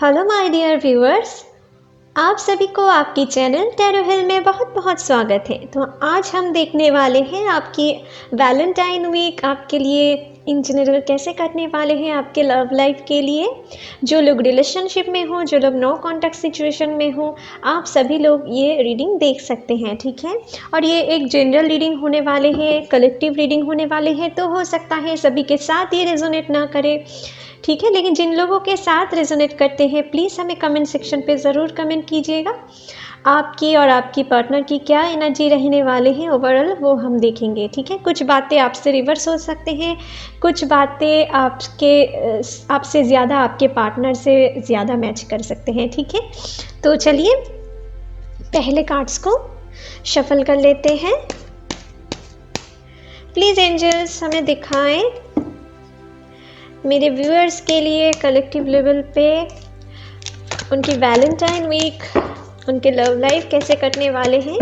Hello my dear viewers, आप सभी को आपकी चैनल टैरो हिल में बहुत बहुत स्वागत है। तो आज हम देखने वाले हैं आपकी वैलेंटाइन वीक आपके लिए इन जनरल कैसे कटने वाले हैं आपके लव लाइफ के लिए। जो लोग रिलेशनशिप में हो, जो लोग नो कॉन्टैक्ट सिचुएशन में हो, आप सभी लोग ये रीडिंग देख सकते हैं, ठीक है। और ये एक जनरल रीडिंग होने वाले हैं, कलेक्टिव रीडिंग होने वाले हैं, तो हो सकता है सभी के साथ ये रेजोनेट ना करे, ठीक है। लेकिन जिन लोगों के साथ रेजोनेट करते हैं प्लीज़ हमें कमेंट सेक्शन पे ज़रूर कमेंट कीजिएगा। आपकी और आपकी पार्टनर की क्या एनर्जी रहने वाले हैं ओवरऑल वो हम देखेंगे, ठीक है। कुछ बातें आपसे रिवर्स हो सकते हैं, कुछ बातें आपसे ज़्यादा आपके पार्टनर से ज़्यादा मैच कर सकते हैं, ठीक है। तो चलिए पहले कार्ड्स को शफल कर लेते हैं। प्लीज़ एंजल्स हमें दिखाएं मेरे व्यूअर्स के लिए कलेक्टिव लेवल पे उनकी वैलेंटाइन वीक, उनके लव लाइफ कैसे कटने वाले हैं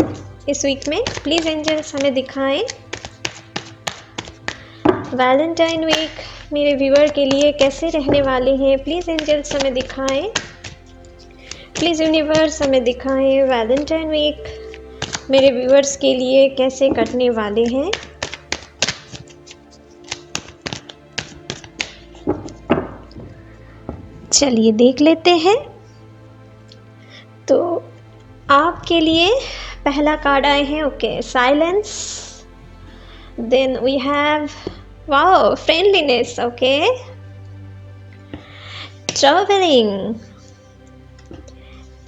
इस वीक में। प्लीज़ एंजल्स हमें दिखाएं वैलेंटाइन वीक मेरे व्यूअर के लिए कैसे रहने वाले हैं। प्लीज़ एंजल्स हमें दिखाएं, प्लीज़ यूनिवर्स हमें दिखाएं वैलेंटाइन वीक मेरे व्यूअर्स के लिए कैसे कटने वाले हैं। चलिए देख लेते हैं। तो आपके लिए पहला कार्ड आए हैं, okay, silence. Then we have wow friendliness, okay, travelling,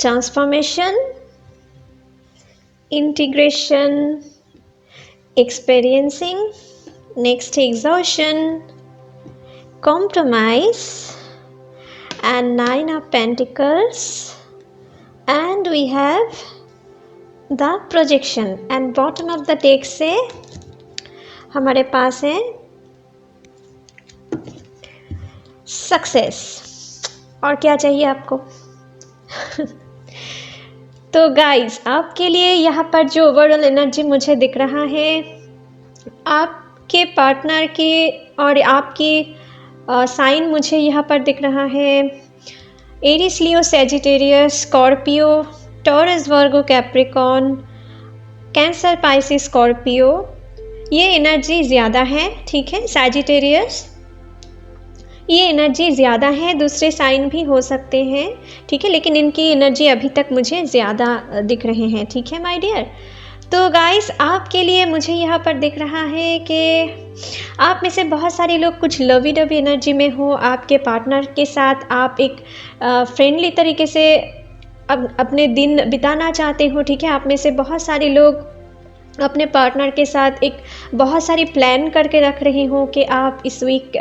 transformation, integration, experiencing, next exhaustion, compromise and 9 of Pentacles, and we have the projection, and bottom of the deck से हमारे पास है सक्सेस। और क्या चाहिए आपको? तो गाइज आपके लिए यहाँ पर जो ओवरऑल एनर्जी मुझे दिख रहा है, आपके पार्टनर की और आपकी साइन मुझे यहाँ पर दिख रहा है एरिस, लियो, सैजिटेरियस, स्कॉर्पियो, टॉरस, वर्गो, कैप्रिकॉर्न, कैंसर, पाइसिस, स्कॉर्पियो, ये एनर्जी ज़्यादा है, ठीक है। सैजिटेरियस ये एनर्जी ज़्यादा है, दूसरे साइन भी हो सकते हैं, ठीक है, लेकिन इनकी एनर्जी अभी तक मुझे ज़्यादा दिख रहे हैं, ठीक है माय डियर। तो गाइस आपके लिए मुझे यहाँ पर दिख रहा है कि आप में से बहुत सारे लोग कुछ लवी डवी एनर्जी में हो, आपके पार्टनर के साथ आप एक फ्रेंडली तरीके से अपने दिन बिताना चाहते हो, ठीक है। आप में से बहुत सारे लोग अपने पार्टनर के साथ एक बहुत सारी प्लान करके रख रहे हो कि आप इस वीक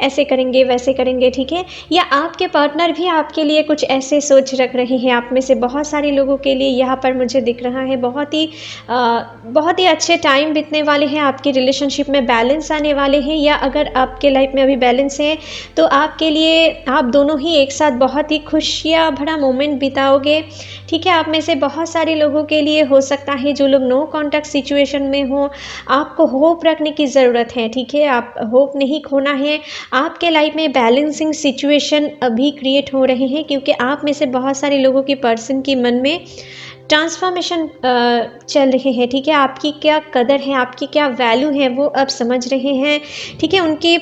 ऐसे करेंगे वैसे करेंगे, ठीक है। या आपके पार्टनर भी आपके लिए कुछ ऐसे सोच रख रहे हैं। आप में से बहुत सारे लोगों के लिए यहाँ पर मुझे दिख रहा है बहुत ही अच्छे टाइम बीतने वाले हैं, आपकी रिलेशनशिप में बैलेंस आने वाले हैं। या अगर आपके लाइफ में अभी बैलेंस है तो आपके लिए आप दोनों ही एक साथ बहुत ही खुशियाँ भरा मोमेंट बिताओगे, ठीक है। आप में से बहुत सारे लोगों के लिए हो सकता है जो लोग नो कॉन्टैक्ट सिचुएशन में हो, आपको होप रखने की ज़रूरत है, ठीक है। आप होप नहीं खोना है। आपके लाइफ में बैलेंसिंग सिचुएशन अभी क्रिएट हो रहे हैं क्योंकि आप में से बहुत सारे लोगों की पर्सन की मन में ट्रांसफॉर्मेशन चल रहे हैं, ठीक है। आपकी क्या कदर है, आपकी क्या वैल्यू है वो अब समझ रहे हैं, ठीक है। उनकी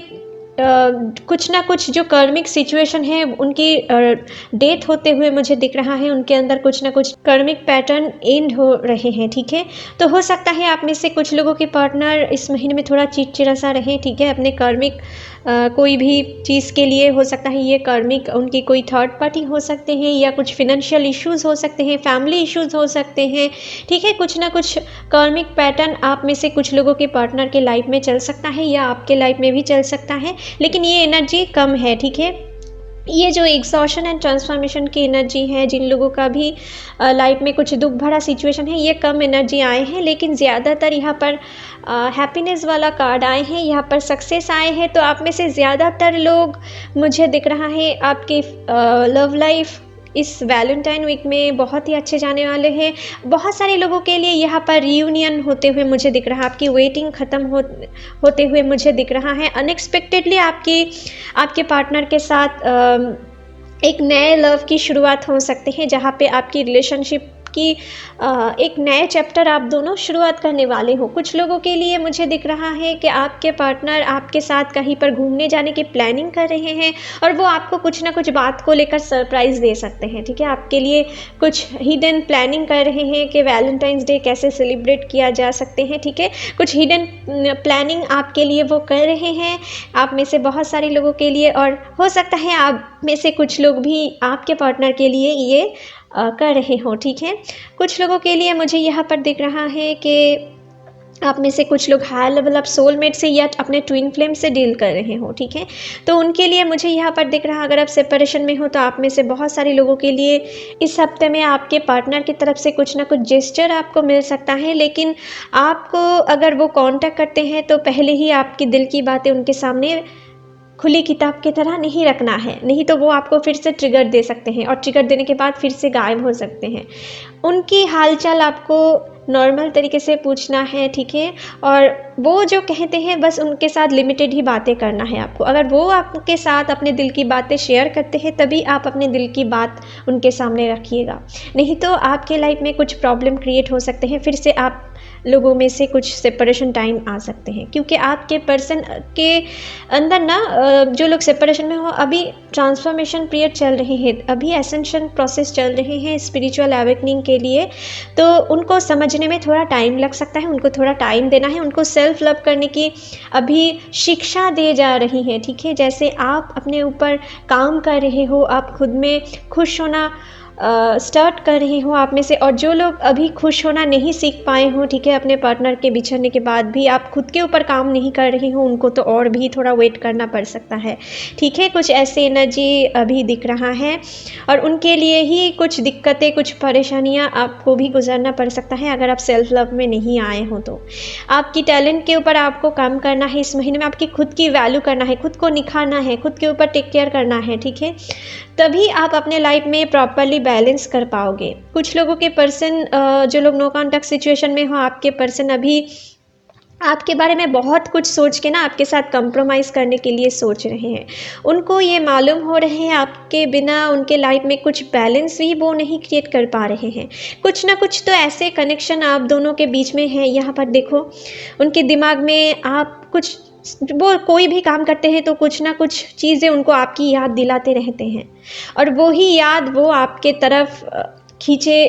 कुछ ना कुछ जो कर्मिक सिचुएशन है उनकी डेथ होते हुए मुझे दिख रहा है, उनके अंदर कुछ ना कुछ कर्मिक पैटर्न एंड हो रहे हैं, ठीक है। तो हो सकता है आप में से कुछ लोगों के पार्टनर इस महीने में थोड़ा चिड़चिड़ा सा रहे, ठीक है, अपने कर्मिक कोई भी चीज़ के लिए। हो सकता है ये कर्मिक उनकी कोई थर्ड पार्टी हो सकते हैं, या कुछ फिनेंशियल इश्यूज़ हो सकते हैं, फैमिली इश्यूज़ हो सकते हैं, ठीक है। कुछ ना कुछ कर्मिक पैटर्न आप में से कुछ लोगों के पार्टनर के लाइफ में चल सकता है या आपके लाइफ में भी चल सकता है, लेकिन ये एनर्जी कम है, ठीक है। ये जो एग्जॉशन एंड ट्रांसफॉर्मेशन की एनर्जी है, जिन लोगों का भी लाइफ में कुछ दुख भरा सिचुएशन है, ये कम एनर्जी आए हैं, लेकिन ज़्यादातर यहाँ पर हैप्पीनेस वाला कार्ड आए हैं, यहाँ पर सक्सेस आए हैं। तो आप में से ज़्यादातर लोग मुझे दिख रहा है आपकी लव लाइफ इस वैलेंटाइन वीक में बहुत ही अच्छे जाने वाले हैं। बहुत सारे लोगों के लिए यहाँ पर रियूनियन होते हुए मुझे दिख रहा है, आपकी वेटिंग ख़त्म होते हुए मुझे दिख रहा है। अनएक्सपेक्टेडली आपके पार्टनर के साथ एक नए लव की शुरुआत हो सकती है, जहाँ पे आपकी रिलेशनशिप की एक नए चैप्टर आप दोनों शुरुआत करने वाले हो। कुछ लोगों के लिए मुझे दिख रहा है कि आपके पार्टनर आपके साथ कहीं पर घूमने जाने की प्लानिंग कर रहे हैं और वो आपको कुछ ना कुछ बात को लेकर सरप्राइज़ दे सकते हैं, ठीक है? आपके लिए कुछ हिडन प्लानिंग कर रहे हैं कि वैलेंटाइंस डे कैसे सेलिब्रेट किया जा सकते हैं, ठीक है? कुछ हिडन प्लानिंग आपके लिए वो कर रहे हैं, आप में से बहुत सारे लोगों के लिए, और हो सकता है आप में से कुछ लोग भी आपके पार्टनर के लिए ये कर रहे हो, ठीक है? कुछ लोगों के लिए मुझे यहाँ पर दिख रहा है कि आप में से कुछ लोग हाई लेवल ऑफ सोलमेट से या अपने ट्विन फ्लेम से डील कर रहे हो, ठीक है? तो उनके लिए मुझे यहाँ पर दिख रहा, अगर आप सेपरेशन में हो तो आप में से बहुत सारे लोगों के लिए इस हफ्ते में आपके पार्टनर की तरफ से कुछ ना कुछ जेस्चर आपको मिल सकता है, लेकिन आपको अगर वो कॉन्टैक्ट करते हैं तो पहले ही आपकी दिल की बातें उनके सामने खुली किताब की तरह नहीं रखना है, नहीं तो वो आपको फिर से ट्रिगर दे सकते हैं और ट्रिगर देने के बाद फिर से गायब हो सकते हैं। उनकी हालचाल आपको नॉर्मल तरीके से पूछना है, ठीक है? और वो जो कहते हैं बस उनके साथ लिमिटेड ही बातें करना है आपको। अगर वो आपके साथ अपने दिल की बातें शेयर करते हैं तभी आप अपने दिल की बात उनके सामने रखिएगा, नहीं तो आपके लाइफ में कुछ प्रॉब्लम क्रिएट हो सकते हैं, फिर से आप लोगों में से कुछ सेपरेशन टाइम आ सकते हैं, क्योंकि आपके पर्सन के अंदर ना जो लोग सेपरेशन में हो अभी ट्रांसफॉर्मेशन पीरियड चल रहे हैं, अभी एसेंशन प्रोसेस चल रहे हैं स्पिरिचुअल अवेकनिंग के लिए, तो उनको समझने में थोड़ा टाइम लग सकता है, उनको थोड़ा टाइम देना है, उनको सेल्फ लव करने की अभी शिक्षा दे जा रही है, ठीक है? जैसे आप अपने ऊपर काम कर रहे हो, आप खुद में खुश होना स्टार्ट कर रही हूँ आप में से, और जो लोग अभी खुश होना नहीं सीख पाए हों, ठीक है, अपने पार्टनर के बिछड़ने के बाद भी आप खुद के ऊपर काम नहीं कर रही हो, उनको तो और भी थोड़ा वेट करना पड़ सकता है, ठीक है? कुछ ऐसे एनर्जी अभी दिख रहा है और उनके लिए ही कुछ दिक्कतें, कुछ परेशानियाँ आपको भी गुजरना पड़ सकता है अगर आप सेल्फ लव में नहीं आए हो तो। आपकी टैलेंट के ऊपर आपको काम करना है इस महीने में, आपकी खुद की वैल्यू करना है, खुद को निखारना है, खुद के ऊपर टेक केयर करना है, ठीक है? तभी आप अपने लाइफ में प्रॉपरली बैलेंस कर पाओगे। कुछ लोगों के पर्सन जो लोग नो कॉन्टैक्ट सिचुएशन में हो, आपके पर्सन अभी आपके बारे में बहुत कुछ सोच के ना आपके साथ कंप्रोमाइज़ करने के लिए सोच रहे हैं। उनको ये मालूम हो रहे हैं आपके बिना उनके लाइफ में कुछ बैलेंस भी वो नहीं क्रिएट कर पा रहे हैं। कुछ ना कुछ तो ऐसे कनेक्शन आप दोनों के बीच में है, यहाँ पर देखो उनके दिमाग में आप कुछ, वो कोई भी काम करते हैं तो कुछ ना कुछ चीज़ें उनको आपकी याद दिलाते रहते हैं और वो ही याद वो आपके तरफ खींचे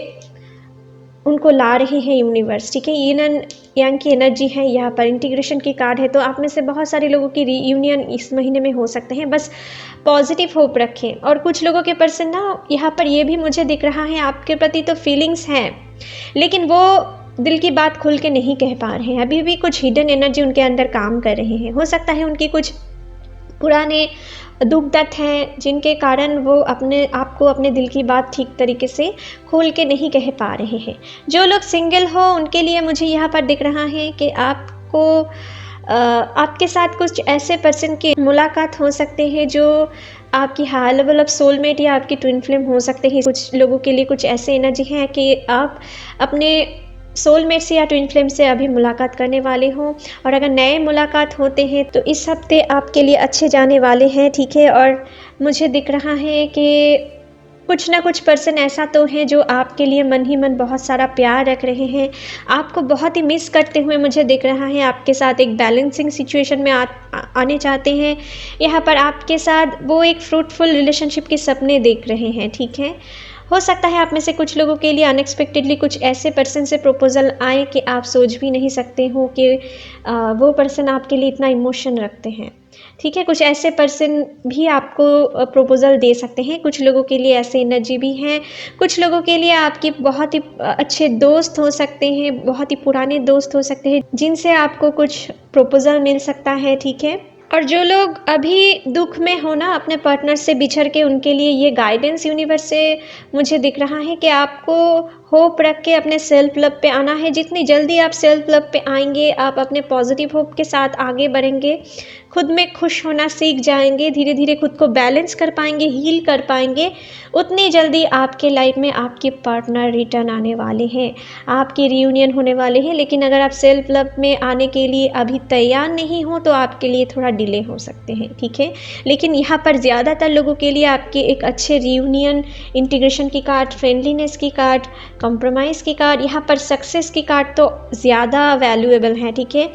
उनको ला रहे हैं यूनिवर्स, ठीक है? यिन एंड यांग की एनर्जी है, यहाँ पर इंटीग्रेशन की कार्ड है, तो आप में से बहुत सारे लोगों की रीयूनियन इस महीने में हो सकते हैं, बस पॉजिटिव होप रखें। और कुछ लोगों के पर्सन ना यहाँ पर ये भी मुझे दिख रहा है आपके प्रति तो फीलिंग्स हैं, लेकिन वो दिल की बात खुल के नहीं कह पा रहे हैं, अभी भी कुछ हिडन एनर्जी उनके अंदर काम कर रहे हैं। हो सकता है उनकी कुछ पुराने दुख दर्द हैं जिनके कारण वो अपने आपको अपने दिल की बात ठीक तरीके से खोल के नहीं कह पा रहे हैं। जो लोग सिंगल हो उनके लिए मुझे यहाँ पर दिख रहा है कि आपको आपके साथ कुछ ऐसे पर्सन की मुलाकात हो सकते हैं जो आपकी हाई लेवल ऑफ सोलमेट या आपकी ट्विन फ्लेम हो सकते हैं। कुछ लोगों के लिए कुछ ऐसे एनर्जी है कि आप अपने सोलमेट से या ट्विन फ्लेम से अभी मुलाकात करने वाले हों, और अगर नए मुलाकात होते हैं तो इस हफ्ते आपके लिए अच्छे जाने वाले हैं, ठीक है? और मुझे दिख रहा है कि कुछ ना कुछ पर्सन ऐसा तो है जो आपके लिए मन ही मन बहुत सारा प्यार रख रहे हैं, आपको बहुत ही मिस करते हुए मुझे दिख रहा है, आपके साथ एक बैलेंसिंग सिचुएशन में आने चाहते हैं। यहाँ पर आपके साथ वो एक फ्रूटफुल रिलेशनशिप के सपने देख रहे हैं, ठीक है? हो सकता है आप में से कुछ लोगों के लिए अनएक्सपेक्टेडली कुछ ऐसे पर्सन से प्रपोजल आए कि आप सोच भी नहीं सकते हो कि वो पर्सन आपके लिए इतना इमोशन रखते हैं, ठीक है? कुछ ऐसे पर्सन भी आपको प्रपोजल दे सकते हैं। कुछ लोगों के लिए ऐसे एनर्जी भी हैं। कुछ लोगों के लिए आपके बहुत ही अच्छे दोस्त हो सकते हैं, बहुत ही पुराने दोस्त हो सकते हैं जिनसे आपको कुछ प्रपोजल मिल सकता है, ठीक है? और जो लोग अभी दुख में हो ना अपने पार्टनर से बिछड़ के, उनके लिए ये गाइडेंस यूनिवर्स से मुझे दिख रहा है कि आपको होप रख के अपने सेल्फ लव पे आना है। जितनी जल्दी आप सेल्फ लव पे आएंगे, आप अपने पॉजिटिव होप के साथ आगे बढ़ेंगे, खुद में खुश होना सीख जाएंगे, धीरे धीरे खुद को बैलेंस कर पाएंगे, हील कर पाएंगे, उतनी जल्दी आपके लाइफ में आपके पार्टनर रिटर्न आने वाले हैं, आपकी रियूनियन होने वाले हैं। लेकिन अगर आप सेल्फ लव में आने के लिए अभी तैयार नहीं हो तो आपके लिए थोड़ा डिले हो सकते हैं, ठीक है। लेकिन यहाँ पर ज़्यादातर लोगों के लिए आपके एक अच्छे रियूनियन, इंटीग्रेशन की कार्ड, फ्रेंडलीनेस की कार्ड, कॉम्प्रोमाइज़ की कार्ड, यहाँ पर सक्सेस की कार्ड तो ज़्यादा वैल्यूएबल हैं, ठीक है।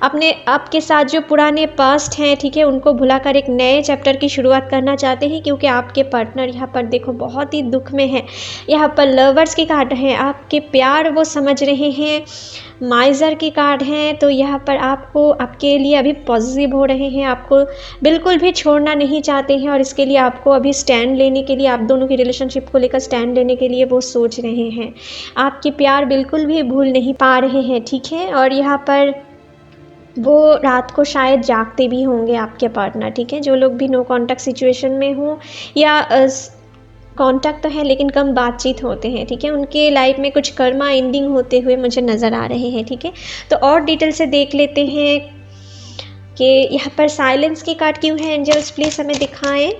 अपने आपके साथ जो पुराने पास्ट हैं, ठीक है, उनको भुलाकर एक नए चैप्टर की शुरुआत करना चाहते हैं, क्योंकि आपके पार्टनर यहाँ पर देखो बहुत ही दुख में है। यहाँ पर लवर्स की कार्ड है, आपके प्यार वो समझ रहे हैं। माइज़र की कार्ड है, तो यहाँ पर आपको, आपके लिए अभी पॉजिटिव हो रहे हैं, आपको बिल्कुल भी छोड़ना नहीं चाहते हैं, और इसके लिए आपको अभी स्टैंड लेने के लिए, आप दोनों की रिलेशनशिप को लेकर स्टैंड लेने के लिए वो सोच रहे हैं। आपकी प्यार बिल्कुल भी भूल नहीं पा रहे हैं, ठीक है। और यहाँ पर वो रात को शायद जागते भी होंगे आपके पार्टनर, ठीक है। जो लोग भी नो कॉन्टैक्ट सिचुएशन में हों या कॉन्टैक्ट तो है लेकिन कम बातचीत होते हैं, ठीक है, उनके लाइफ में कुछ कर्मा एंडिंग होते हुए मुझे नज़र आ रहे हैं, ठीक है। तो और डिटेल से देख लेते हैं कि यहाँ पर साइलेंस की कार्ड क्यों है। एंजल्स प्लीज़ हमें दिखाएं,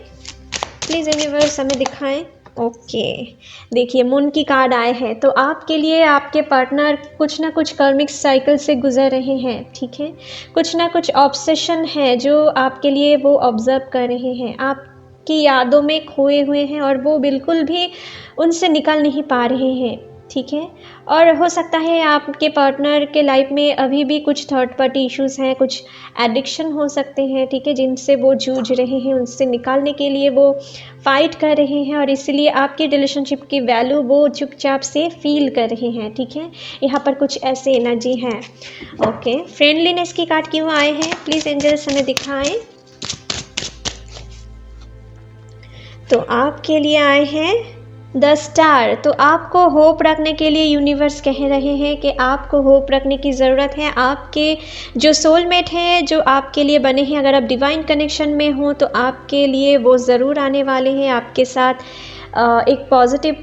प्लीज़ यूनिवर्स हमें दिखाएं। ओके, देखिए मून की कार्ड आए हैं, तो आपके लिए आपके पार्टनर कुछ ना कुछ कर्मिक साइकिल से गुजर रहे हैं, ठीक है। कुछ ना कुछ ऑब्सेशन है जो आपके लिए वो ऑब्जर्व कर रहे हैं, आपकी यादों में खोए हुए हैं और वो बिल्कुल भी उनसे निकल नहीं पा रहे हैं, ठीक है। और हो सकता है आपके पार्टनर के लाइफ में अभी भी कुछ थर्ड पार्टी इश्यूज़ हैं, कुछ एडिक्शन हो सकते हैं, ठीक है, जिनसे वो जूझ रहे हैं, उनसे निकालने के लिए वो फाइट कर रहे हैं, और इसलिए आपकी रिलेशनशिप की वैल्यू वो चुपचाप से फील कर रहे हैं, ठीक है। यहाँ पर कुछ ऐसे एनर्जी हैं। ओके, फ्रेंडलीनेस की कार्ड क्यों आए हैं, प्लीज़ एंजल्स हमें दिखाएं। तो आपके लिए आए हैं द स्टार। तो आपको होप रखने के लिए यूनिवर्स कह रहे हैं कि आपको होप रखने की ज़रूरत है। आपके जो सोलमेट हैं, जो आपके लिए बने हैं, अगर आप डिवाइन कनेक्शन में हो तो आपके लिए वो ज़रूर आने वाले हैं, आपके साथ एक पॉजिटिव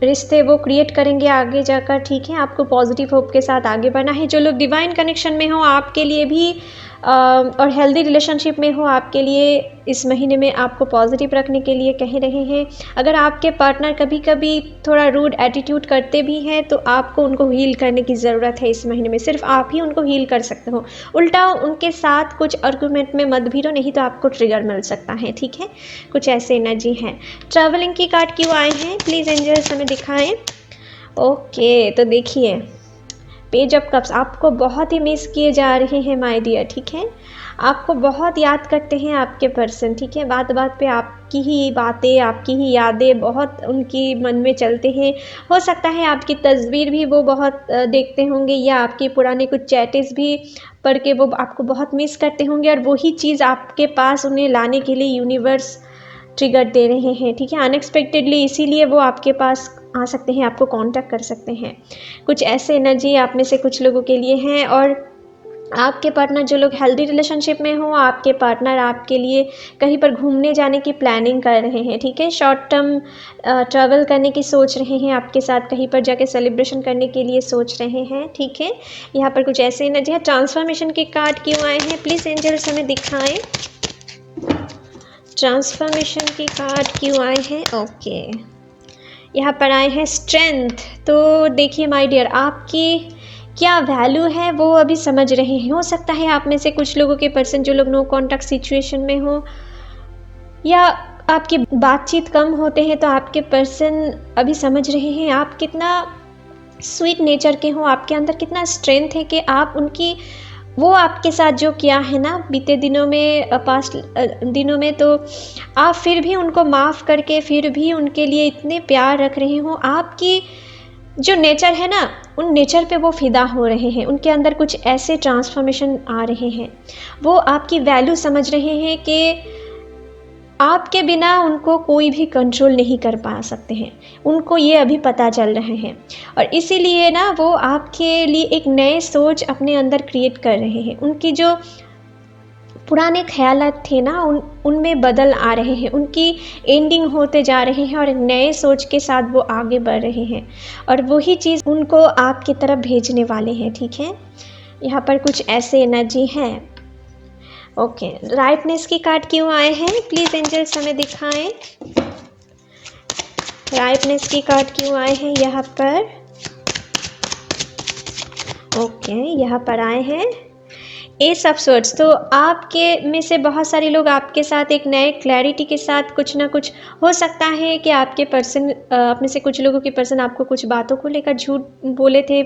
रिश्ते वो क्रिएट करेंगे आगे जाकर, ठीक है। आपको पॉजिटिव होप के साथ आगे बढ़ना है। जो लोग डिवाइन कनेक्शन में हो आपके लिए भी और हेल्दी रिलेशनशिप में हो, आपके लिए इस महीने में आपको पॉजिटिव रखने के लिए कह रहे हैं। अगर आपके पार्टनर कभी कभी थोड़ा रूड एटीट्यूड करते भी हैं तो आपको उनको हील करने की ज़रूरत है इस महीने में, सिर्फ आप ही उनको हील कर सकते हो। उल्टा उनके साथ कुछ आर्गुमेंट में मत भिड़ो, नहीं तो आपको ट्रिगर मिल सकता है, ठीक है। कुछ ऐसे एनर्जी हैं। ट्रैवलिंग की कार्ड क्यों आए हैं, प्लीज़ एंजल्स हमें दिखाएं। ओके, तो देखिए पेज ऑफ कप्स, आपको बहुत ही मिस किए जा रहे हैं माय डियर, ठीक है। आपको बहुत याद करते हैं आपके पर्सन, ठीक है। बात बात पे आपकी ही बातें, आपकी ही यादें बहुत उनकी मन में चलते हैं। हो सकता है आपकी तस्वीर भी वो बहुत देखते होंगे, या आपके पुराने कुछ चैटेस भी पढ़ के वो आपको बहुत मिस करते होंगे, और वही चीज़ आपके पास उन्हें लाने के लिए यूनिवर्स ट्रिगर दे रहे हैं, ठीक है, अनएक्सपेक्टेडली। इसीलिए वो आपके पास आ सकते हैं, आपको कांटेक्ट कर सकते हैं। कुछ ऐसे एनर्जी आप में से कुछ लोगों के लिए हैं। और आपके पार्टनर, जो लोग हेल्दी रिलेशनशिप में हो, आपके पार्टनर आपके लिए कहीं पर घूमने जाने की प्लानिंग कर रहे हैं, ठीक है। शॉर्ट टर्म ट्रैवल करने की सोच रहे हैं, आपके साथ कहीं पर जाके सेलिब्रेशन करने के लिए सोच रहे हैं, ठीक है। यहाँ पर कुछ ऐसे एनर्जी है। ट्रांसफॉर्मेशन के कार्ड क्यों आए हैं, प्लीज़ एंजल्स हमें दिखाएं। ट्रांसफॉर्मेशन की कार्ड क्यों आए हैं। ओके, यहाँ पर आए हैं स्ट्रेंथ। तो देखिए माय डियर, आपकी क्या वैल्यू है वो अभी समझ रहे हैं। हो सकता है आप में से कुछ लोगों के पर्सन, जो लोग नो कॉन्टैक्ट सिचुएशन में हो या आपकी बातचीत कम होते हैं, तो आपके पर्सन अभी समझ रहे हैं आप कितना स्वीट नेचर के हो, आपके अंदर कितना स्ट्रेंथ है कि आप उनकी, वो आपके साथ जो किया है ना बीते दिनों में, पास्ट दिनों में, तो आप फिर भी उनको माफ़ करके फिर भी उनके लिए इतने प्यार रख रहे हो। आपकी जो नेचर है ना, उन नेचर पे वो फिदा हो रहे हैं, उनके अंदर कुछ ऐसे ट्रांसफॉर्मेशन आ रहे हैं। वो आपकी वैल्यू समझ रहे हैं कि आपके बिना उनको कोई भी कंट्रोल नहीं कर पा सकते हैं, उनको ये अभी पता चल रहे हैं। और इसीलिए ना वो आपके लिए एक नए सोच अपने अंदर क्रिएट कर रहे हैं। उनकी जो पुराने ख़यालात थे ना उनमें बदल आ रहे हैं, उनकी एंडिंग होते जा रहे हैं और एक नए सोच के साथ वो आगे बढ़ रहे हैं और वही चीज़ उनको आपकी तरफ भेजने वाले हैं, ठीक है। यहाँ पर कुछ ऐसे एनर्जी हैं। ओके, राइटनेस की कार्ड क्यों आए हैं, प्लीज़ एंजल्स हमें दिखाएं। राइटनेस की कार्ड क्यों आए हैं यहाँ पर। ओके, यहाँ पर आए हैं एस ऑफ स्वॉर्ड्स। तो आपके में से बहुत सारे लोग आपके साथ एक नए क्लैरिटी के साथ कुछ ना कुछ हो सकता है कि आपके पर्सन अपने से कुछ लोगों के पर्सन आपको कुछ बातों को लेकर झूठ बोले थे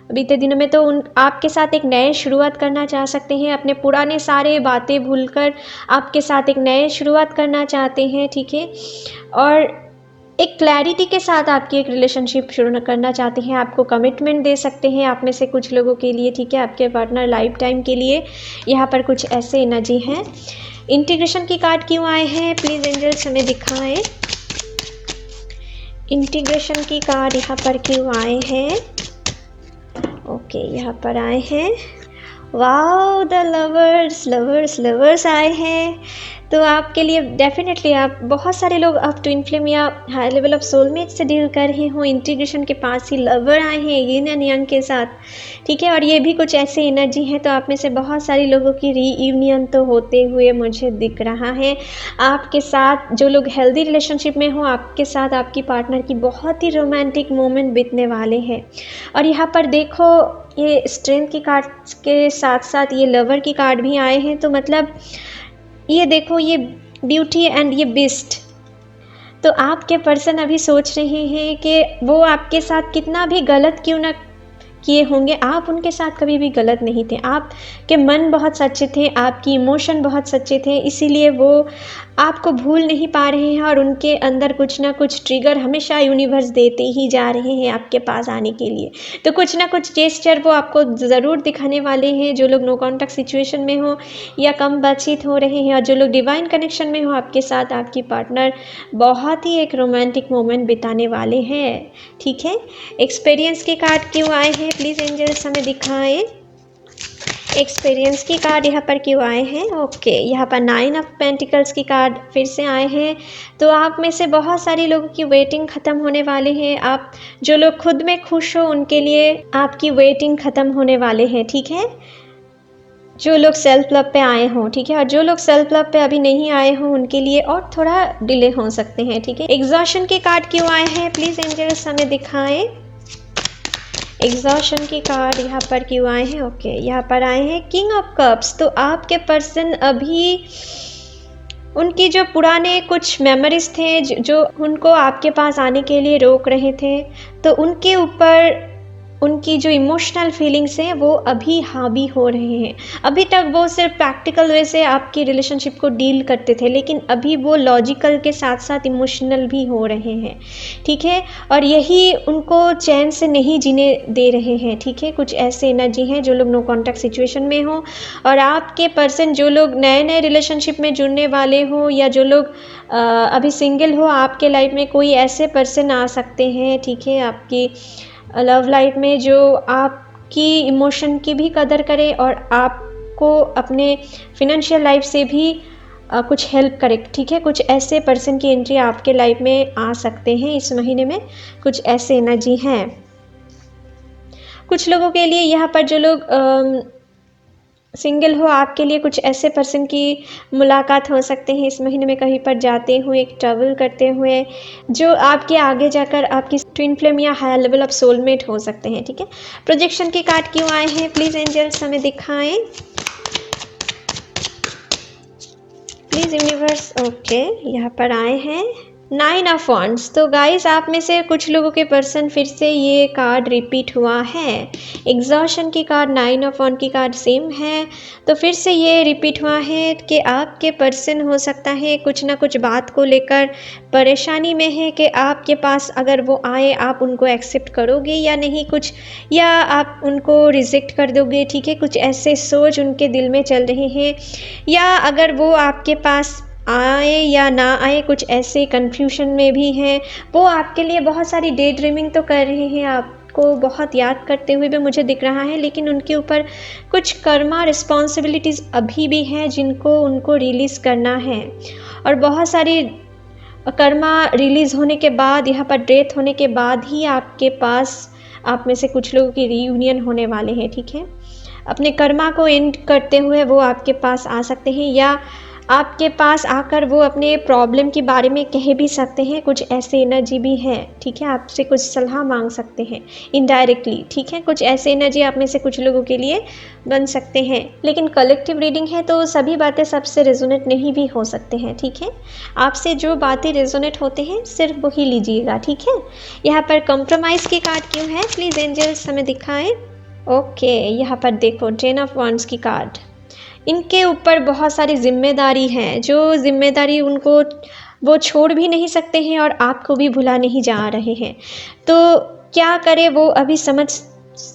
बीते दिनों में, तो उन आपके साथ एक नए शुरुआत करना चाह सकते हैं, अपने पुराने सारे बातें भूलकर आपके साथ एक नए शुरुआत करना चाहते हैं, ठीक है। और एक क्लैरिटी के साथ आपकी एक रिलेशनशिप शुरू करना चाहते हैं, आपको कमिटमेंट दे सकते हैं आप में से कुछ लोगों के लिए, ठीक है, आपके पार्टनर लाइफ टाइम के लिए। यहाँ पर कुछ ऐसे एनर्जी हैं। इंटीग्रेशन की कार्ड क्यों आए हैं, प्लीज़ एंजल्स हमें दिखाएं। इंटीग्रेशन की कार्ड यहाँ पर क्यों आए हैं। ओके, यहाँ पर आए हैं wow the lovers, lovers lovers आए हैं। तो आपके लिए डेफिनेटली आप बहुत सारे लोग अब ट्विन फ्लेम या हाई लेवल ऑफ सोलमेट से डील कर रहे हो। इंटीग्रेशन के पास ही लवर आए हैं यिन एंड यांग के साथ, ठीक है। और ये भी कुछ ऐसे एनर्जी है, तो आप में से बहुत सारे लोगों की रीयूनियन तो होते हुए मुझे दिख रहा है। आपके साथ जो लोग हेल्दी रिलेशनशिप में हो, आपके साथ आपकी पार्टनर की बहुत ही रोमांटिक मोमेंट बीतने वाले हैं। और यहाँ पर देखो ये स्ट्रेंथ की कार्ड के साथ साथ ये लवर की कार्ड भी आए हैं। तो मतलब ये देखो ये ब्यूटी एंड ये बिस्ट। तो आपके पर्सन अभी सोच रहे हैं कि वो आपके साथ कितना भी गलत क्यों ना किए होंगे, आप उनके साथ कभी भी गलत नहीं थे। आपके मन बहुत सच्चे थे, आपकी इमोशन बहुत सच्चे थे, इसीलिए वो आपको भूल नहीं पा रहे हैं और उनके अंदर कुछ ना कुछ ट्रिगर हमेशा यूनिवर्स देते ही जा रहे हैं आपके पास आने के लिए। तो कुछ ना कुछ जेस्चर वो आपको ज़रूर दिखाने वाले हैं। जो लोग नो कॉन्टैक्ट सिचुएशन में हो या कम बातचीत हो रहे हैं, और जो लोग डिवाइन कनेक्शन में हो आपके साथ आपकी पार्टनर बहुत ही एक रोमांटिक मोमेंट बिताने वाले हैं, ठीक है। एक्सपीरियंस के कार्ड क्यों आए हैं, प्लीज़ एंजल्स हमें दिखाएं। एक्सपीरियंस की कार्ड यहाँ पर क्यों आए हैं। ओके, यहाँ पर 9 ऑफ पेंटिकल्स की कार्ड फिर से आए हैं। तो आप में से बहुत सारे लोगों की वेटिंग ख़त्म होने वाले हैं। आप जो लोग खुद में खुश हो उनके लिए आपकी वेटिंग ख़त्म होने वाले हैं, ठीक है। जो लोग सेल्फ लव पे आए हों, ठीक है, और जो लोग सेल्फ लव पे अभी नहीं आए हों उनके लिए और थोड़ा डिले हो सकते हैं, ठीक है। एग्जॉशन के कार्ड क्यों आए हैं, प्लीज़ एंजल्स हमें दिखाएं। एग्जॉशन की कार्ड यहाँ पर क्यों आए हैं। ओके, यहाँ पर आए हैं किंग ऑफ कप्स। तो आपके पर्सन अभी उनकी जो पुराने कुछ मेमोरीज थे जो उनको आपके पास आने के लिए रोक रहे थे, तो उनके ऊपर उनकी जो इमोशनल फीलिंग्स हैं वो अभी हावी हो रहे हैं। अभी तक वो सिर्फ प्रैक्टिकल वे से आपकी रिलेशनशिप को डील करते थे, लेकिन अभी वो लॉजिकल के साथ साथ इमोशनल भी हो रहे हैं, ठीक है। और यही उनको चैन से नहीं जीने दे रहे हैं, ठीक है। कुछ ऐसे एनर्जी हैं जो लोग नो कॉन्टैक्ट सिचुएशन में हो, और आपके पर्सन जो लोग नए नए रिलेशनशिप में जुड़ने वाले हो या जो लोग अभी सिंगल हो, आपके लाइफ में कोई ऐसे पर्सन आ सकते हैं, ठीक है, आपकी लव लाइफ में जो आपकी इमोशन की भी कदर करे और आपको अपने फिनेंशियल लाइफ से भी कुछ हेल्प करे, ठीक है। कुछ ऐसे पर्सन की एंट्री आपके लाइफ में आ सकते हैं इस महीने में। कुछ ऐसे एनर्जी हैं। कुछ लोगों के लिए यहाँ पर जो लोग सिंगल हो, आपके लिए कुछ ऐसे पर्सन की मुलाकात हो सकते हैं इस महीने में, कहीं पर जाते हुए, एक ट्रैवल करते हुए, जो आपके आगे जाकर आपकी ट्विन फ्लेम या हायर लेवल ऑफ सोलमेट हो सकते हैं, ठीक है। प्रोजेक्शन के कार्ड क्यों आए हैं, प्लीज़ एंजल्स हमें दिखाएं। Please universe. ओके, यहाँ पर आए हैं 9 ऑफ वॉन्ड्स। तो गाइस आप में से कुछ लोगों के पर्सन फिर से ये कार्ड रिपीट हुआ है। एग्जॉशन की कार्ड, 9 ऑफ वॉन्ड की कार्ड सेम है, तो फिर से ये रिपीट हुआ है कि आपके पर्सन हो सकता है कुछ ना कुछ बात को लेकर परेशानी में है कि आपके पास अगर वो आए आप उनको एक्सेप्ट करोगे या नहीं, कुछ या आप उनको रिजेक्ट कर दोगे, ठीक है। कुछ ऐसे सोच उनके दिल में चल रहे हैं, या अगर वो आपके पास आए या ना आए, कुछ ऐसे कन्फ्यूजन में भी हैं। वो आपके लिए बहुत सारी डे ड्रीमिंग तो कर रहे हैं, आप आपको बहुत याद करते हुए भी मुझे दिख रहा है, लेकिन उनके ऊपर कुछ कर्मा रिस्पॉन्सिबिलिटीज़ अभी भी हैं जिनको उनको रिलीज़ करना है। और बहुत सारी कर्मा रिलीज़ होने के बाद, यहाँ पर डेथ होने के बाद ही आपके पास आप में से कुछ लोगों की रीयूनियन होने वाले हैं, ठीक है। अपने कर्मा को एंड करते हुए वो आपके पास आ सकते हैं, या आपके पास आकर वो अपने प्रॉब्लम के बारे में कह भी सकते हैं। कुछ ऐसे एनर्जी भी है, ठीक है। आपसे कुछ सलाह मांग सकते हैं इनडायरेक्टली, ठीक है। कुछ ऐसे एनर्जी आप में से कुछ लोगों के लिए बन सकते हैं। लेकिन कलेक्टिव रीडिंग है तो सभी बातें सबसे रेजोनेट नहीं भी हो सकते हैं, ठीक है। आपसे जो बातें रेजोनेट होते हैं सिर्फ वही लीजिएगा, ठीक है। यहाँ पर कंप्रोमाइज़ की कार्ड क्यों है, प्लीज़ एंजल्स हमें दिखाएं। ओके, यहाँ पर देखो 10 ऑफ वांड्स की कार्ड। इनके ऊपर बहुत सारी जिम्मेदारी है, जो जिम्मेदारी उनको वो छोड़ भी नहीं सकते हैं और आपको भी भुला नहीं जा रहे हैं। तो क्या करें, वो अभी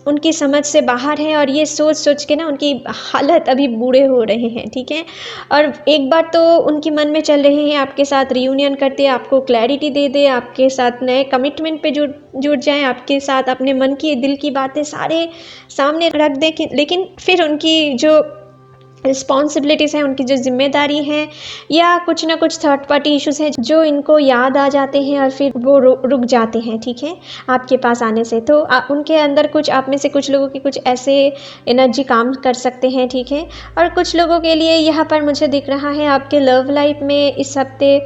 उनकी समझ से बाहर है, और ये सोच सोच के ना उनकी हालत अभी बुरे हो रहे हैं, ठीक है। और एक बार तो उनके मन में चल रहे हैं आपके साथ रियूनियन करते, आपको क्लैरिटी दे दे, आपके साथ नए कमिटमेंट पे जुड़ जाएं, आपके साथ अपने मन की दिल की बातें सारे सामने रख दें। लेकिन फिर उनकी जो रिस्पॉन्सिबिलिटीज़ हैं, उनकी जो जिम्मेदारी है, या कुछ ना कुछ थर्ड पार्टी इश्यूज़ हैं जो इनको याद आ जाते हैं और फिर वो रुक जाते हैं, ठीक है, आपके पास आने से। तो उनके अंदर कुछ आप में से कुछ लोगों की कुछ ऐसे एनर्जी काम कर सकते हैं, ठीक है। और कुछ लोगों के लिए यहाँ पर मुझे दिख रहा है आपके लव लाइफ में इस हफ्ते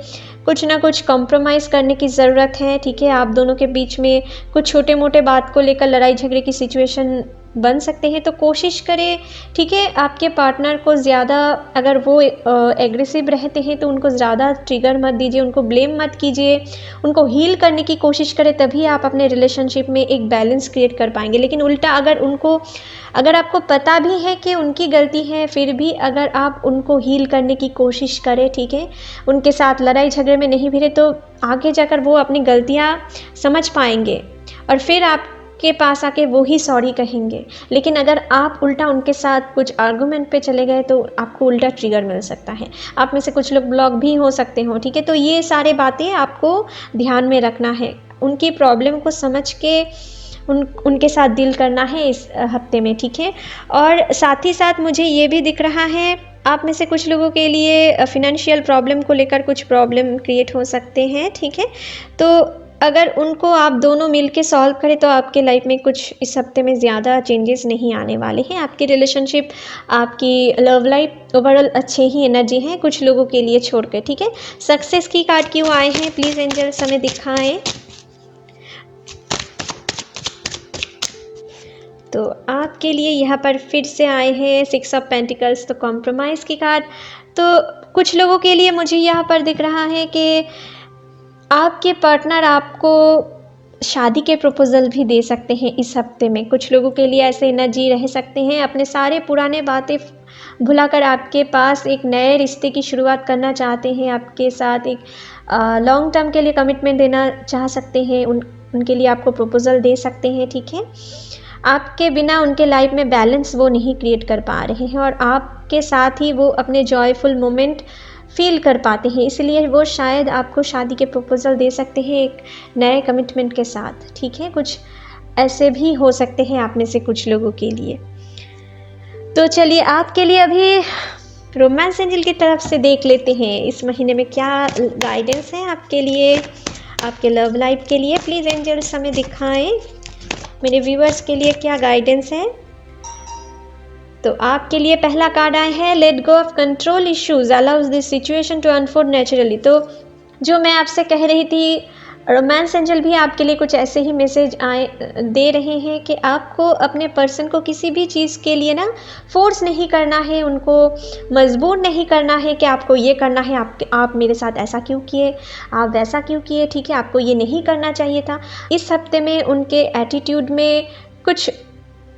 कुछ ना कुछ कॉम्प्रोमाइज़ करने की ज़रूरत है, ठीक है। आप दोनों के बीच में कुछ छोटे मोटे बात को लेकर लड़ाई झगड़े की सिचुएशन बन सकते हैं, तो कोशिश करें, ठीक है। आपके पार्टनर को ज़्यादा, अगर वो एग्रेसिव रहते हैं तो उनको ज़्यादा ट्रिगर मत दीजिए, उनको ब्लेम मत कीजिए, उनको हील करने की कोशिश करें, तभी आप अपने रिलेशनशिप में एक बैलेंस क्रिएट कर पाएंगे। लेकिन उल्टा अगर आपको पता भी है कि उनकी गलती है, फिर भी अगर आप उनको हील करने की कोशिश करें, ठीक है, उनके साथ लड़ाई झगड़े में नहीं भिड़े, तो आगे जाकर वो अपनी गलतियाँ समझ पाएंगे और फिर आपके पास आके वो ही सॉरी कहेंगे। लेकिन अगर आप उल्टा उनके साथ कुछ आर्गूमेंट पे चले गए तो आपको उल्टा ट्रिगर मिल सकता है, आप में से कुछ लोग ब्लॉक भी हो सकते हो, ठीक है। तो ये सारे बातें आपको ध्यान में रखना है, उनकी प्रॉब्लम को समझ के उनके साथ डील करना है इस हफ्ते में, ठीक है। और साथ ही साथ मुझे ये भी दिख रहा है आप में से कुछ लोगों के लिए फिनेंशियल प्रॉब्लम को लेकर कुछ प्रॉब्लम क्रिएट हो सकते हैं, ठीक है। तो अगर उनको आप दोनों मिलके सॉल्व करें तो आपके लाइफ में कुछ इस हफ्ते में ज़्यादा चेंजेस नहीं आने वाले हैं। आपकी रिलेशनशिप, आपकी लव लाइफ ओवरऑल अच्छे ही एनर्जी हैं कुछ लोगों के लिए छोड़ कर, ठीक है। सक्सेस की कार्ड क्यों आए हैं, प्लीज़ एंजल्स हमें दिखाएं। तो आपके लिए यहाँ पर फिर से आए हैं 6 ऑफ पेंटिकल्स, तो कॉम्प्रोमाइज़ की कार्ड। तो कुछ लोगों के लिए मुझे यहाँ पर दिख रहा है कि आपके पार्टनर आपको शादी के प्रपोज़ल भी दे सकते हैं इस हफ्ते में। कुछ लोगों के लिए ऐसे एनर्जी रह सकते हैं, अपने सारे पुराने बातें भुलाकर आपके पास एक नए रिश्ते की शुरुआत करना चाहते हैं, आपके साथ एक लॉन्ग टर्म के लिए कमिटमेंट देना चाह सकते हैं, उनके लिए आपको प्रपोज़ल दे सकते हैं, ठीक है। आपके बिना उनके लाइफ में बैलेंस वो नहीं क्रिएट कर पा रहे हैं और आपके साथ ही वो अपने जॉयफुल मोमेंट फील कर पाते हैं, इसलिए वो शायद आपको शादी के प्रपोज़ल दे सकते हैं एक नए कमिटमेंट के साथ, ठीक है। कुछ ऐसे भी हो सकते हैं आप में से कुछ लोगों के लिए। तो चलिए आपके लिए अभी रोमांस एंजल की तरफ से देख लेते हैं इस महीने में क्या गाइडेंस है आपके लिए, आपके लव लाइफ के लिए। प्लीज़ एंजल्स हमें दिखाएं मेरे व्यूअर्स के लिए क्या गाइडेंस है। तो आपके लिए पहला कार्ड आया है let go of control issues allows this situation to unfold naturally. तो जो मैं आपसे कह रही थी, रोमांस एंजल भी आपके लिए कुछ ऐसे ही मैसेज दे रहे हैं कि आपको अपने पर्सन को किसी भी चीज़ के लिए ना फोर्स नहीं करना है, उनको मजबूर नहीं करना है कि आपको ये करना है, आप मेरे साथ ऐसा क्यों किए, आप वैसा क्यों किए, ठीक है, आपको ये नहीं करना चाहिए था। इस हफ्ते में उनके एटीट्यूड में कुछ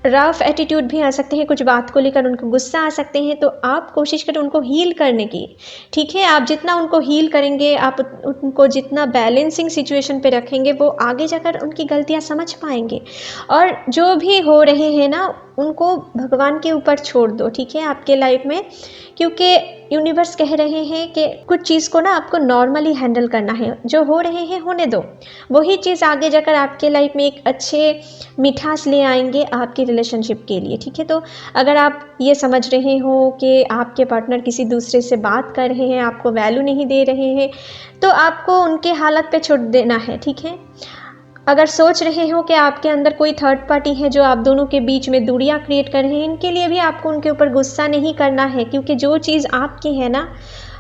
रफ एटीट्यूड भी आ सकते हैं, कुछ बात को लेकर उनको गुस्सा आ सकते हैं, तो आप कोशिश करें उनको हील करने की, ठीक है। आप जितना उनको हील करेंगे, आप उनको जितना बैलेंसिंग सिचुएशन पे रखेंगे, वो आगे जाकर उनकी गलतियां समझ पाएंगे। और जो भी हो रहे हैं ना, उनको भगवान के ऊपर छोड़ दो, ठीक है, आपके लाइफ में, क्योंकि यूनिवर्स कह रहे हैं कि कुछ चीज़ को ना आपको नॉर्मली हैंडल करना है, जो हो रहे हैं होने दो। वही चीज़ आगे जाकर आपके लाइफ में एक अच्छे मिठास ले आएंगे आपकी रिलेशनशिप के लिए, ठीक है। तो अगर आप ये समझ रहे हो कि आपके पार्टनर किसी दूसरे से बात कर रहे हैं, आपको वैल्यू नहीं दे रहे हैं, तो आपको उनके हालत पे छोड़ देना है, ठीक है। अगर सोच रहे हो कि आपके अंदर कोई थर्ड पार्टी है जो आप दोनों के बीच में दूरियां क्रिएट कर रहे हैं, इनके लिए भी आपको उनके ऊपर गुस्सा नहीं करना है, क्योंकि जो चीज़ आपकी है ना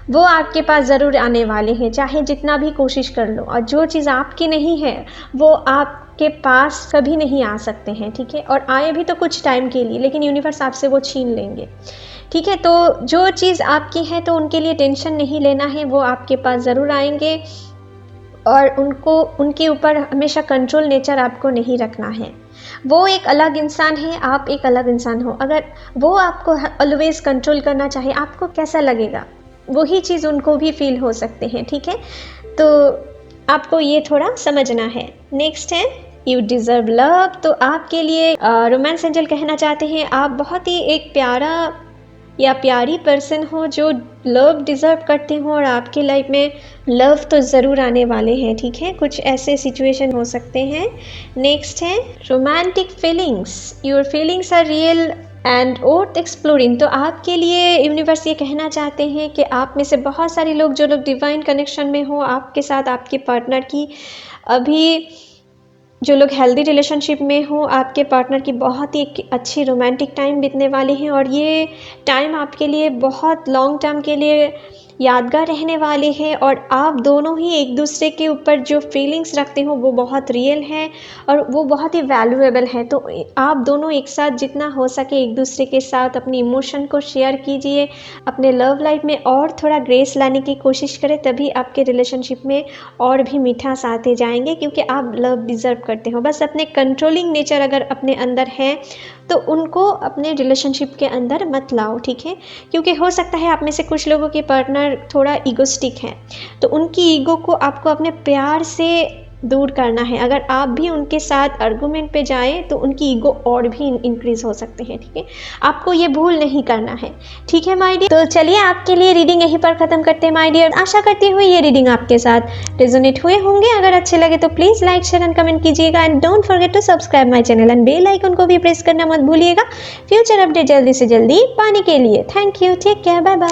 वो आपके पास ज़रूर आने वाले हैं, चाहे जितना भी कोशिश कर लो। और जो चीज़ आपकी नहीं है वो आपके पास कभी नहीं आ सकते हैं, ठीक है। और आए भी तो कुछ टाइम के लिए, लेकिन यूनिवर्स आपसे वो छीन लेंगे, ठीक है। तो जो चीज़ आपकी है तो उनके लिए टेंशन नहीं लेना है, वो आपके पास ज़रूर आएंगे और उनको उनके ऊपर हमेशा कंट्रोल नेचर आपको नहीं रखना है। वो एक अलग इंसान है, आप एक अलग इंसान हो। अगर वो आपको ऑलवेज़ कंट्रोल करना चाहे, आपको कैसा लगेगा? वही चीज़ उनको भी फील हो सकते हैं, ठीक है। तो आपको ये थोड़ा समझना है। नेक्स्ट है यू डिज़र्व लव। तो आपके लिए रोमांस एंजल कहना चाहते हैं आप बहुत ही एक प्यारा या प्यारी पर्सन हो जो लव डिज़र्व करते हो, और आपकी लाइफ में लव तो ज़रूर आने वाले हैं, ठीक है। कुछ ऐसे सिचुएशन हो सकते हैं। नेक्स्ट है romantic feelings. Your feelings are real and worth exploring. तो आपके लिए यूनिवर्स ये कहना चाहते हैं कि आप में से बहुत सारे लोग, जो लोग डिवाइन कनेक्शन में हो आपके साथ, आपके पार्टनर की अभी जो लोग हेल्दी रिलेशनशिप में हो, आपके पार्टनर की बहुत ही अच्छी रोमांटिक टाइम बीतने वाले हैं, और ये टाइम आपके लिए बहुत लॉन्ग टर्म के लिए यादगार रहने वाले हैं। और आप दोनों ही एक दूसरे के ऊपर जो फीलिंग्स रखते हो वो बहुत रियल है और वो बहुत ही वैल्यूएबल है। तो आप दोनों एक साथ जितना हो सके एक दूसरे के साथ अपनी इमोशन को शेयर कीजिए, अपने लव लाइफ में और थोड़ा ग्रेस लाने की कोशिश करें, तभी आपके रिलेशनशिप में और भी मिठास आते जाएंगे, क्योंकि आप लव डिज़र्व करते हो। बस अपने कंट्रोलिंग नेचर अगर अपने अंदर है तो उनको अपने रिलेशनशिप के अंदर मत लाओ, ठीक है। क्योंकि हो सकता है आप में से कुछ लोगों के पार्टनर थोड़ा ईगोस्टिक हैं, तो उनकी ईगो को आपको अपने प्यार से दूर करना है। अगर आप भी उनके साथ आर्गूमेंट पे जाएं तो उनकी ईगो और भी इंक्रीज हो सकते हैं, ठीक है। आपको ये भूल नहीं करना है, ठीक है माय डियर। तो चलिए आपके लिए रीडिंग यहीं पर ख़त्म करते हैं माय डियर। आशा करती हूँ ये रीडिंग आपके साथ रेजोनेट हुए होंगे। अगर अच्छे लगे तो please like share and comment कीजिएगा, and don't forget to subscribe my channel and bell icon को भी प्रेस करना मत भूलिएगा फ्यूचर अपडेट जल्दी से जल्दी पाने के लिए। Thank you, take care, bye bye.